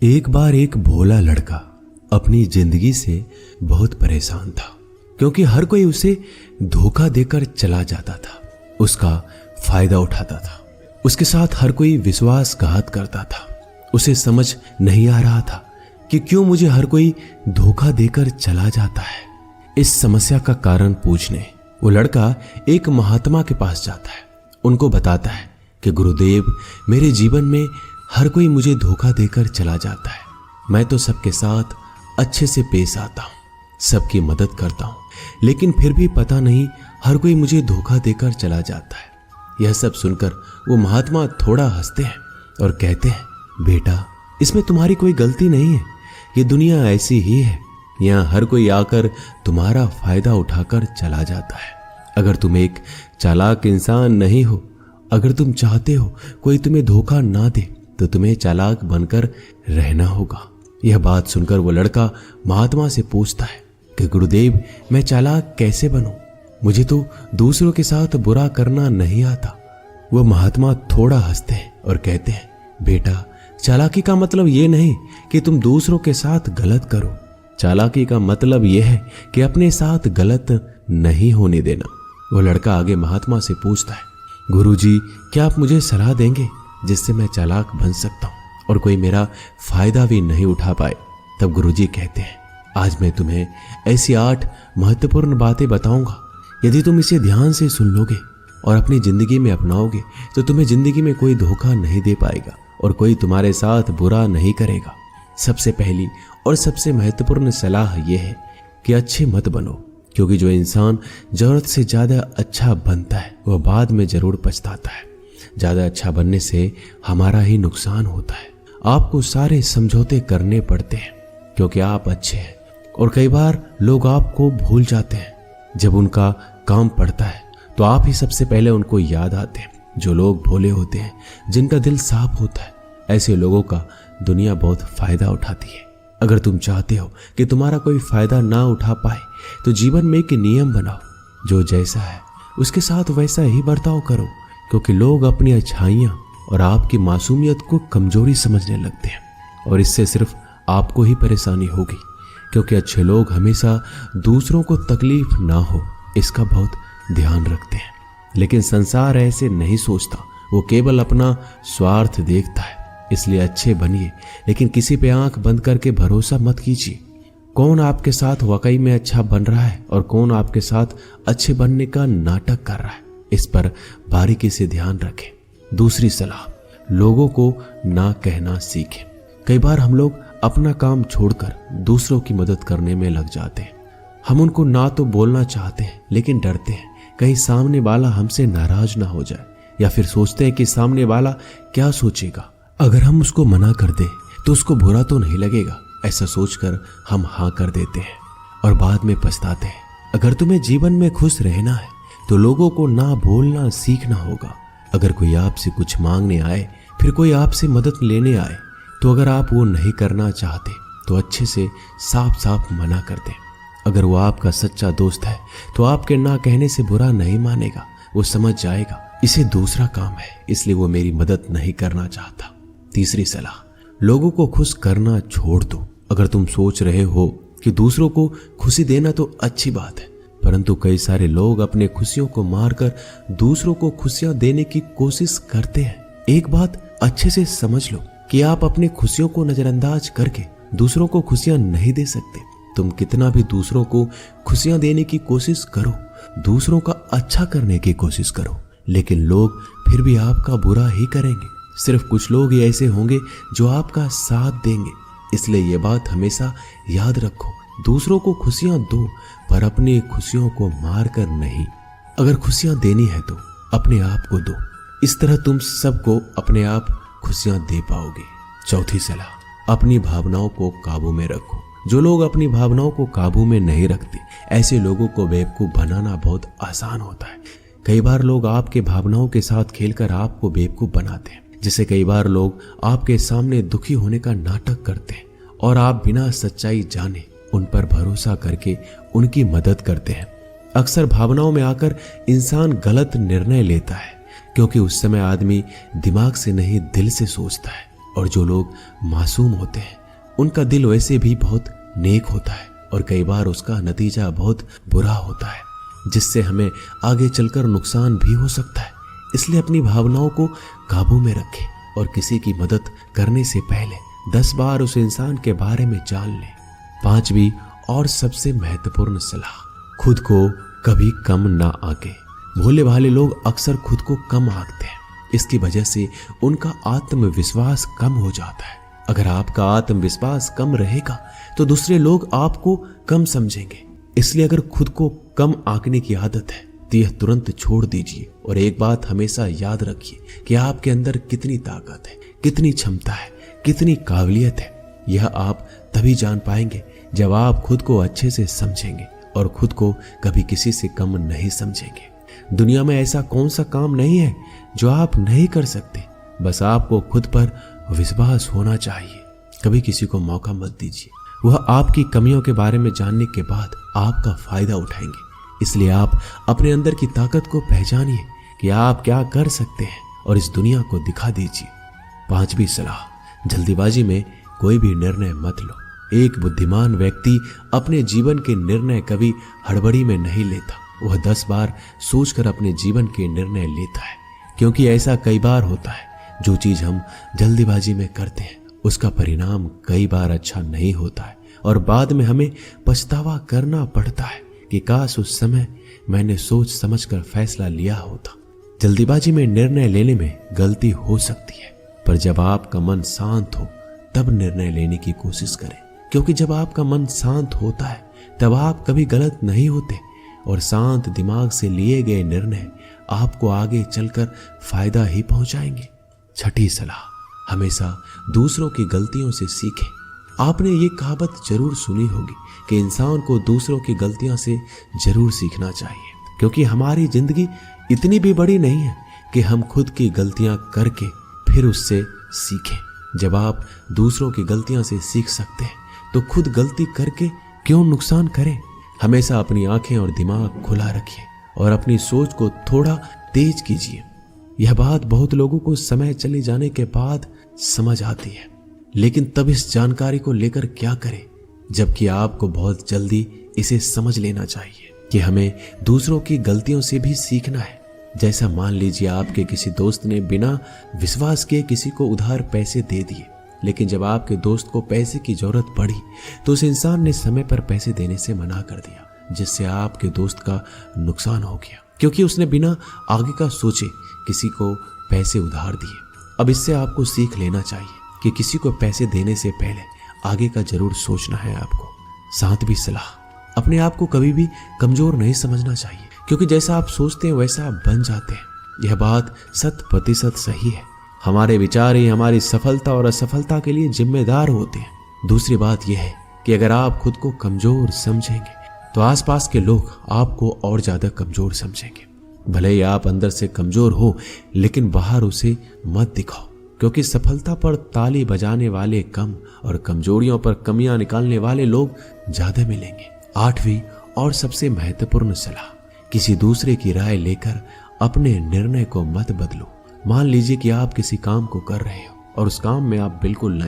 एक बार एक भोला लड़का अपनी जिंदगी से बहुत परेशान था, क्योंकि हर कोई उसे धोखा देकर चला जाता था, उसका फायदा उठाता था। उसके साथ हर कोई विश्वासघात करता था। उसे समझ नहीं आ रहा था कि क्यों मुझे हर कोई धोखा देकर चला जाता है। इस समस्या का कारण पूछने वो लड़का एक महात्मा के पास जाता है। उनको बताता है कि गुरुदेव, मेरे जीवन में हर कोई मुझे धोखा देकर चला जाता है। मैं तो सबके साथ अच्छे से पेश आता हूँ, सबकी मदद करता हूँ, लेकिन फिर भी पता नहीं हर कोई मुझे धोखा देकर चला जाता है। यह सब सुनकर वो महात्मा थोड़ा हंसते हैं और कहते हैं, बेटा, इसमें तुम्हारी कोई गलती नहीं है। ये दुनिया ऐसी ही है, यहाँ हर कोई आकर तुम्हारा फायदा उठाकर चला जाता है। अगर तुम एक चालाक इंसान नहीं हो, अगर तुम चाहते हो कोई तुम्हें धोखा ना दे, तो तुम्हें चालाक बनकर रहना होगा। यह बात सुनकर वो लड़का महात्मा से पूछता है कि गुरुदेव, मैं चालाक कैसे बनूं? मुझे तो दूसरों के साथ बुरा करना नहीं आता। वो महात्मा थोड़ा हंसते हैं और कहते हैं, बेटा, चालाकी का मतलब ये नहीं कि तुम दूसरों के साथ गलत करो। चालाकी का मतलब यह है कि अपने साथ गलत नहीं होने देना। वो लड़का आगे महात्मा से पूछता है, गुरुजी, क्या आप मुझे सलाह देंगे जिससे मैं चालाक बन सकता हूँ और कोई मेरा फायदा भी नहीं उठा पाए? तब गुरुजी कहते हैं, आज मैं तुम्हें ऐसी 8 महत्वपूर्ण बातें बताऊंगा। यदि तुम इसे ध्यान से सुन लोगे और अपनी जिंदगी में अपनाओगे तो तुम्हें जिंदगी में कोई धोखा नहीं दे पाएगा और कोई तुम्हारे साथ बुरा नहीं करेगा। सबसे पहली और सबसे महत्वपूर्ण सलाह यह है कि अच्छे मत बनो, क्योंकि जो इंसान जरूरत से ज्यादा अच्छा बनता है वह बाद में जरूर पछताता है। ज्यादा अच्छा बनने से हमारा ही नुकसान होता है। आपको सारे समझौते करने पड़ते हैं क्योंकि आप अच्छे हैं, और कई बार लोग आपको भूल जाते हैं। जब उनका काम पड़ता है तो आप ही सबसे पहले उनको याद आते हैं। जो लोग भोले होते हैं, जिनका दिल साफ होता है, ऐसे लोगों का दुनिया बहुत फायदा उठाती है। अगर तुम चाहते हो कि तुम्हारा कोई फायदा ना उठा पाए तो जीवन में एक नियम बनाओ, जो जैसा है उसके साथ वैसा ही बर्ताव करो, क्योंकि लोग अपनी अच्छाइयाँ और आपकी मासूमियत को कमजोरी समझने लगते हैं, और इससे सिर्फ आपको ही परेशानी होगी, क्योंकि अच्छे लोग हमेशा दूसरों को तकलीफ ना हो इसका बहुत ध्यान रखते हैं। लेकिन संसार ऐसे नहीं सोचता, वो केवल अपना स्वार्थ देखता है। इसलिए अच्छे बनिए, लेकिन किसी पे आंख बंद करके भरोसा मत कीजिए। कौन आपके साथ वाकई में अच्छा बन रहा है और कौन आपके साथ अच्छे बनने का नाटक कर रहा है, इस पर बारीकी से ध्यान रखें। दूसरी सलाह, लोगों को ना कहना सीखें। कई बार हम लोग अपना काम छोड़कर दूसरों की मदद करने में लग जाते हैं। हम उनको ना तो बोलना चाहते हैं, लेकिन डरते हैं कहीं सामने वाला हमसे नाराज ना हो जाए, या फिर सोचते हैं कि सामने वाला क्या सोचेगा। अगर हम उसको मना कर दें तो उसको बुरा तो नहीं लगेगा। ऐसा सोचकर हम हाँ कर देते हैं और बाद में पछताते हैं। अगर तुम्हें जीवन में खुश रहना है तो लोगों को ना बोलना सीखना होगा। अगर कोई आपसे कुछ मांगने आए, फिर कोई आपसे मदद लेने आए, तो अगर आप वो नहीं करना चाहते तो अच्छे से साफ साफ मना कर दें। अगर वो आपका सच्चा दोस्त है तो आपके ना कहने से बुरा नहीं मानेगा, वो समझ जाएगा इसे दूसरा काम है, इसलिए वो मेरी मदद नहीं करना चाहता। तीसरी सलाह, लोगों को खुश करना छोड़ दो। अगर तुम सोच रहे हो कि दूसरों को खुशी देना तो अच्छी बात है, परंतु कई सारे लोग अपने खुशियों को मारकर दूसरों को खुशियां देने की कोशिश करते हैं। एक बात अच्छे से समझ लो कि आप अपनी खुशियों को नजरअंदाज करके दूसरों को खुशियां नहीं दे सकते। तुम कितना भी दूसरों को खुशियां देने की कोशिश करो, दूसरों का अच्छा करने की कोशिश करो, लेकिन लोग फिर भी आपका बुरा ही करेंगे। सिर्फ कुछ लोग ही ऐसे होंगे जो आपका साथ देंगे। इसलिए ये बात हमेशा याद रखो, दूसरों को खुशियां दो, पर अपनी खुशियों को मार कर नहीं। अगर खुशियां देनी है तो अपने आप को दो, इस तरह तुम सबको अपने आप खुशियां दे पाओगे। चौथी सलाह, अपनी भावनाओं को काबू में रखो। जो लोग अपनी भावनाओं को काबू में नहीं रखते, ऐसे लोगों को बेवकूफ बनाना बहुत आसान होता है। कई बार लोग आपके भावनाओं के साथ खेलकर आपको बेवकूफ बनाते हैं, जिससे कई बार लोग आपके सामने दुखी होने का नाटक करते हैं और आप बिना सच्चाई जाने उन पर भरोसा करके उनकी मदद करते हैं। अक्सर भावनाओं में आकर इंसान गलत निर्णय लेता है, क्योंकि उस समय आदमी दिमाग से नहीं दिल से सोचता है। और जो लोग मासूम होते हैं उनका दिल वैसे भी बहुत नेक होता है और कई बार उसका नतीजा बहुत बुरा होता है, जिससे हमें आगे चलकर नुकसान भी हो सकता है। इसलिए अपनी भावनाओं को काबू में रखें और किसी की मदद करने से पहले 10 बार उस इंसान के बारे में जान लें। 5वीं और सबसे महत्वपूर्ण सलाह, खुद को कभी कम ना आंके। भोले भाले लोग अक्सर खुद को कम आंकते हैं। इसकी वजह से उनका आत्मविश्वास कम हो जाता है। अगर आपका आत्मविश्वास कम रहेगा तो दूसरे लोग आपको कम समझेंगे। इसलिए अगर खुद को कम आंकने की आदत है तो यह तुरंत छोड़ दीजिए और एक बात हमेशा याद रखिए कि आपके अंदर कितनी ताकत है, कितनी क्षमता है, कितनी काबिलियत है। यह आप तभी जान पाएंगे जब आप खुद को अच्छे से समझेंगे और खुद को कभी किसी से कम नहीं समझेंगे। दुनिया में ऐसा कौन सा काम नहीं है जो आप नहीं कर सकते, बस आपको खुद पर विश्वास होना चाहिए। कभी किसी को मौका मत दीजिए, वह आपकी कमियों के बारे में जानने के बाद आपका फायदा उठाएंगे। इसलिए आप अपने अंदर की ताकत को पहचानिए कि आप क्या कर सकते हैं और इस दुनिया को दिखा दीजिए। 5वीं सलाह, जल्दीबाजी में कोई भी निर्णय मत लो। एक बुद्धिमान व्यक्ति अपने जीवन के निर्णय कभी हड़बड़ी में नहीं लेता। वह 10 बार सोचकर अपने जीवन के निर्णय लेता है, क्योंकि ऐसा कई बार होता है जो चीज हम जल्दीबाजी में करते हैं उसका परिणाम कई बार अच्छा नहीं होता है और बाद में हमें पछतावा करना पड़ता है कि काश उस समय मैंने सोच समझकर फैसला लिया होता। जल्दीबाजी में निर्णय लेने में गलती हो सकती है, पर जब आपका मन शांत हो तब निर्णय लेने की कोशिश करें, क्योंकि जब आपका मन शांत होता है तब आप कभी गलत नहीं होते और शांत दिमाग से लिए गए निर्णय आपको आगे चलकर फायदा ही पहुंचाएंगे। 6ठी सलाह, हमेशा दूसरों की गलतियों से सीखें। आपने ये कहावत जरूर सुनी होगी कि इंसान को दूसरों की गलतियों से जरूर सीखना चाहिए, क्योंकि हमारी जिंदगी इतनी भी बड़ी नहीं है कि हम खुद की गलतियां करके फिर उससे सीखें। जब आप दूसरों की गलतियों से सीख सकते हैं तो खुद गलती करके क्यों नुकसान करें। हमेशा अपनी आंखें और दिमाग खुला रखिए और अपनी सोच को थोड़ा तेज कीजिए। यह बात बहुत लोगों को समय चले जाने के बाद समझ आती है, लेकिन तब इस जानकारी को लेकर क्या करें, जबकि आपको बहुत जल्दी इसे समझ लेना चाहिए कि हमें दूसरों की गलतियों से भी सीखना है। जैसा मान लीजिए आपके किसी दोस्त ने बिना विश्वास किए किसी को उधार पैसे दे दिए, लेकिन जब आपके दोस्त को पैसे की जरूरत पड़ी तो उस इंसान ने समय पर पैसे देने से मना कर दिया, जिससे आपके दोस्त का नुकसान हो गया, क्योंकि उसने बिना आगे का सोचे किसी को पैसे उधार दिए। अब इससे आपको सीख लेना चाहिए कि किसी को पैसे देने से पहले आगे का जरूर सोचना है आपको। 7वीं सलाह, अपने आप को कभी भी कमजोर नहीं समझना चाहिए, क्योंकि जैसा आप सोचते हैं वैसा आप बन जाते हैं। यह बात 100% सही है। हमारे विचार ही हमारी सफलता और असफलता के लिए जिम्मेदार होते हैं। दूसरी बात यह है कि अगर आप खुद को कमजोर समझेंगे तो आसपास के लोग आपको और ज्यादा कमजोर समझेंगे। भले ही आप अंदर से कमजोर हो, लेकिन बाहर उसे मत दिखाओ, क्योंकि सफलता पर ताली बजाने वाले कम और कमजोरियों पर कमियां निकालने वाले लोग ज्यादा मिलेंगे। 8वीं और सबसे महत्वपूर्ण सलाह, किसी दूसरे की राय लेकर अपने निर्णय को मत बदलो। मान लीजिए कि आप किसी काम को कर रहे हो और उस काम में आप बिल्कुल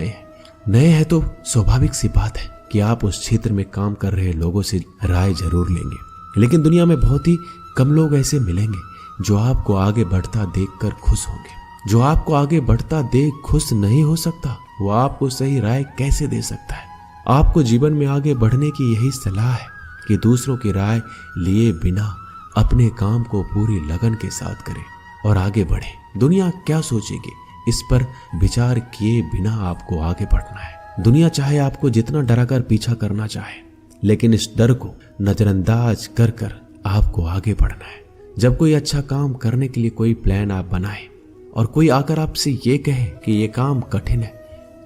नए हैं तो स्वाभाविक सी बात है कि आप उस क्षेत्र में काम कर रहे लोगों से राय जरूर लेंगे, लेकिन दुनिया में बहुत ही कम लोग ऐसे मिलेंगे जो आपको आगे बढ़ता देखकर खुश होंगे। जो आपको आगे बढ़ता देख खुश नहीं हो सकता, वो आपको सही राय कैसे दे सकता है। आपको जीवन में आगे बढ़ने की यही सलाह है कि दूसरों की राय लिए बिना अपने काम को पूरी लगन के साथ करें और आगे बढ़े। दुनिया क्या सोचेगी, इस पर विचार किए बिना आपको आगे बढ़ना है। दुनिया चाहे आपको जितना डराकर पीछा करना चाहे, लेकिन इस डर को नजरअंदाज कर कर आपको आगे बढ़ना है। जब कोई अच्छा काम करने के लिए कोई प्लान आप बनाए और कोई आकर आपसे ये कहे कि ये काम कठिन है,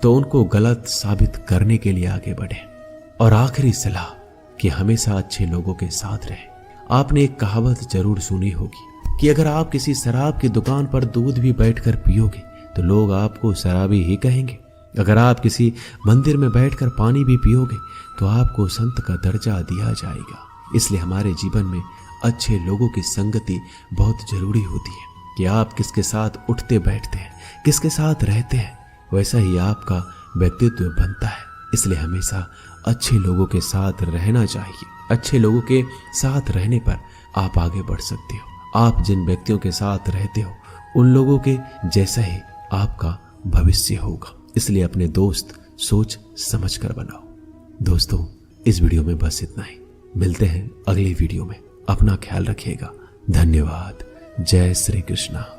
तो उनको गलत साबित करने के लिए आगे बढ़े। और आखिरी सलाह कि हमेशा अच्छे लोगों के साथ रहें। आपने एक कहावत जरूर सुनी होगी कि अगर आप किसी शराब की दुकान पर दूध भी बैठकर पियोगे तो लोग आपको शराबी ही कहेंगे। अगर आप किसी मंदिर में बैठकर पानी भी पियोगे तो आपको संत का दर्जा दिया जाएगा। इसलिए हमारे जीवन में अच्छे लोगों की संगति बहुत जरूरी होती है कि आप किसके साथ उठते बैठते हैं, किसके साथ रहते हैं, वैसा ही आपका व्यक्तित्व बनता है। इसलिए हमेशा अच्छे लोगों के साथ रहना चाहिए। अच्छे लोगों के साथ रहने पर आप आगे बढ़ सकते हो। आप जिन व्यक्तियों के साथ रहते हो उन लोगों के जैसा ही आपका भविष्य होगा। इसलिए अपने दोस्त सोच समझ कर बनाओ। दोस्तों, इस वीडियो में बस इतना ही। मिलते हैं अगली वीडियो में। अपना ख्याल रखिएगा। धन्यवाद। जय श्री कृष्णा।